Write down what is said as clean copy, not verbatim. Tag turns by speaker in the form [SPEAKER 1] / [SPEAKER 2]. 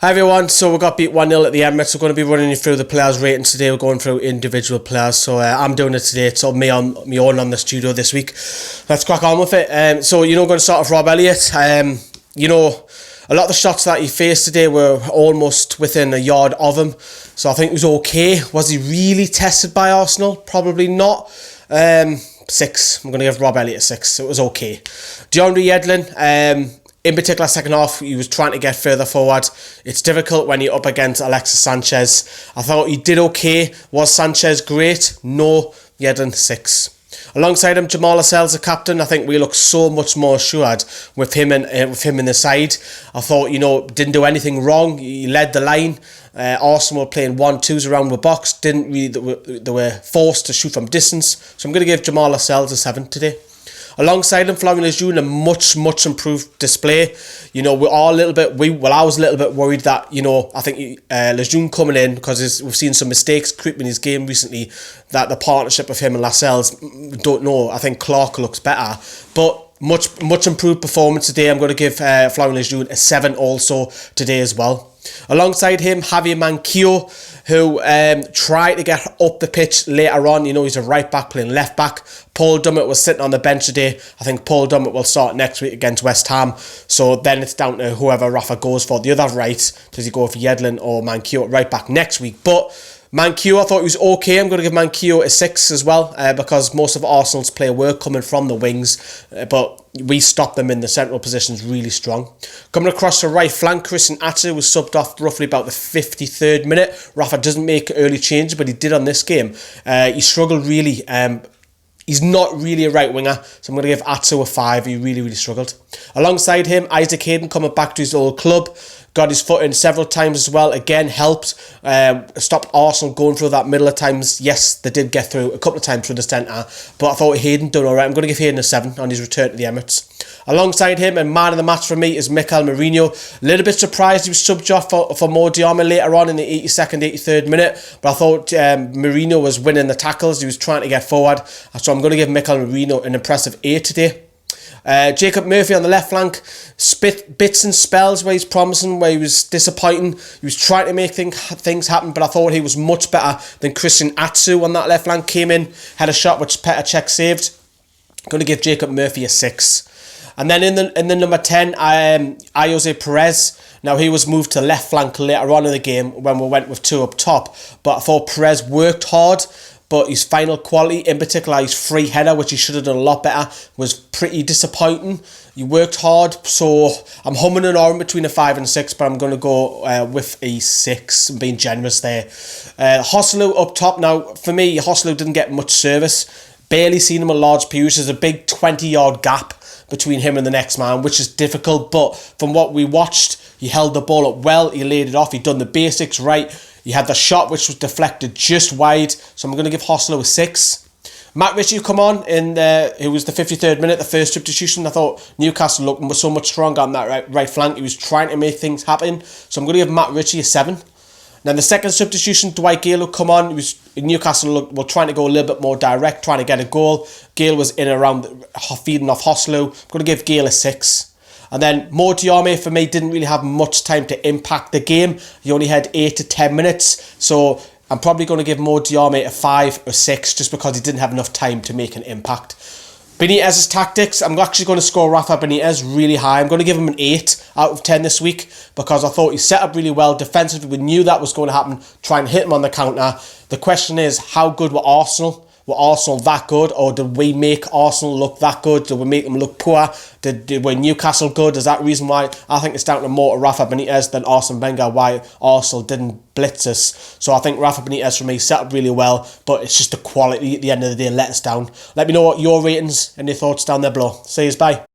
[SPEAKER 1] Hi everyone, so we got beat 1-0 at the Emirates. We're going to be running you through the players' ratings today. We're going through individual players, so I'm doing it today. It's all me on my own on the studio this week. Let's crack on with it. So, going to start off Rob Elliott. A lot of the shots that he faced today were almost within a yard of him, so I think it was okay. Was he really tested by Arsenal? Probably not. 6. I'm going to give Rob Elliott a 6. It was okay. DeAndre Yedlin, in particular, second half, he was trying to get further forward. It's difficult when you're up against Alexis Sanchez. I thought he did okay. Was Sanchez great? No. Yedlin, 6. Alongside him, Jamal Lascelles, the captain. I think we look so much more assured with him in the side. I thought, didn't do anything wrong. He led the line. Arsenal were playing 1-2s around the box. They were forced to shoot from distance. So I'm going to give Jamal Lascelles a 7 today. Alongside him, Florian Lejeune, a much improved display. I was a little bit worried that, I think Lejeune coming in, because we've seen some mistakes creep in his game recently, that the partnership of him and Lascelles, don't know. I think Clark looks better. But much improved performance today. I'm going to give Florian Lejeune a 7 also today as well. Alongside him, Javier Manquillo, who tried to get up the pitch later on. He's a right back playing left back. Paul Dummett was sitting on the bench today. I think Paul Dummett will start next week against West Ham. So then it's down to whoever Rafa goes for. The other right, does he go for Yedlin or Manquillo at right back next week? But Manquillo, I thought he was okay. I'm going to give Manquillo a 6 as well, because most of Arsenal's play were coming from the wings, but we stopped them in the central positions really strong. Coming across the right flank, Christian Atsu was subbed off roughly about the 53rd minute. Rafa doesn't make early changes, but he did on this game. He struggled really. He's not really a right winger, so I'm going to give Atsu a 5. He really struggled. Alongside him, Isaac Hayden coming back to his old club. Got his foot in several times as well. Again, helped. Stopped Arsenal going through that middle at times. Yes, they did get through a couple of times through the centre, but I thought Hayden done alright. I'm going to give Hayden a 7 on his return to the Emirates. Alongside him, and man of the match for me, is Mikel Merino. A little bit surprised he was subbed off for Mo Diarra later on in the 82nd, 83rd minute, but I thought Merino was winning the tackles. He was trying to get forward, so I'm going to give Mikel Merino an impressive 8 today. Jacob Murphy on the left flank, bits and spells where he's promising, where he was disappointing. He was trying to make things happen, but I thought he was much better than Christian Atsu on that left flank. Came in, had a shot which Petr Cech saved. I'm going to give Jacob Murphy a 6. And then in the number 10, Ayoze Perez. Now, he was moved to left flank later on in the game when we went with 2 up top, but I thought Perez worked hard, but his final quality, in particular his free header, which he should have done a lot better, was pretty disappointing. He worked hard, so I'm humming and hawing between a 5 and 6, but I'm going to go with a 6. I'm being generous there. Joselu up top. Now, for me, Joselu didn't get much service. Barely seen him a large periods. There's a big 20-yard gap between him and the next man, which is difficult, but from what we watched, he held the ball up well, he laid it off, he done the basics right. He had the shot which was deflected just wide, so I'm going to give Joselu a 6. Matt Ritchie come on, it was the 53rd minute, the first substitution. I thought Newcastle looked so much stronger on that right flank. He was trying to make things happen, so I'm going to give Matt Ritchie a 7. Then the second substitution, Dwight Gale would come on. Newcastle were trying to go a little bit more direct, trying to get a goal. Gale was in and around, feeding off Joselu. I'm going to give Gale a 6. And then Mo Diarra, for me, didn't really have much time to impact the game. He only had 8 to 10 minutes. So I'm probably going to give Mo Diarra a 5 or 6, just because he didn't have enough time to make an impact. Benitez's tactics, I'm actually going to score Rafa Benitez really high. I'm going to give him an 8 out of 10 this week, because I thought he set up really well defensively. We knew that was going to happen, try and hit him on the counter. The question is, how good were Arsenal? Were Arsenal that good, or did we make Arsenal look that good? Did we make them look poor? Were Newcastle good? Is that reason why? I think it's down to more to Rafa Benitez than Arsene Wenger, why Arsenal didn't blitz us. So I think Rafa Benitez for me set up really well, but it's just the quality at the end of the day let us down. Let me know what your ratings and your thoughts down there below. See you, bye.